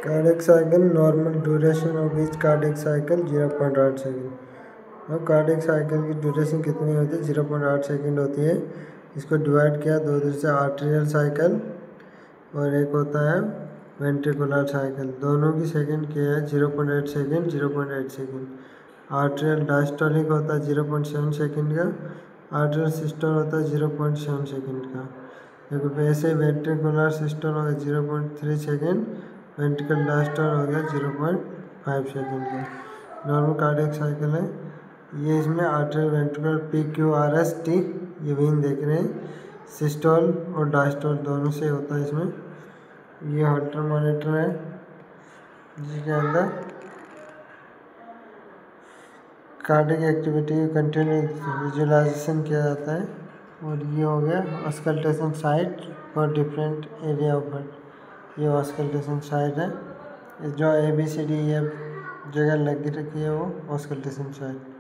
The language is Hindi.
Cardiac cycle normal duration of each cardiac cycle 0.8 second. अब कार्डियक साइकिल की ड्यूरेशन कितनी होती है? 0.8 सेकेंड होती है। इसको डिवाइड किया दो से आर्टेरियल साइकिल और एक होता है वेंट्रिकुलर साइकिल। दोनों की सेकेंड क्या है? 0.8 सेकेंड 0.8 सेकेंड। आर्टेरियल डायस्टोलिक होता है 0.7 सेकेंड का, आर्टेरियल सिस्टोल होता है 0.7 सेकेंड का। देखो वैसे वेंट्रिकुलर सिस्टोल हो गया 0.3 सेकेंड, वेंट्रिकल डायस्टोल हो गया 0.5 सेकेंड का। नॉर्मल कार्डियक साइकिल है ये। इसमें आर्टेरियल वेंट्रिकुलर PQRS-T ये वेन देख रहे हैं। सिस्टोल और डायस्टोल दोनों से होता है इसमें। ये हॉल्टर मॉनिटर है जिसके अंदर कार्डियक एक्टिविटी कंटिन्यू विजुअलाइजेशन किया जाता है। और ये हो गया auscultation site for different area of heart. ये ऑस्कल्टेशन साइट है जो ABCDEF जगह लगी रखी है वो ऑस्कल्टेशन साइट।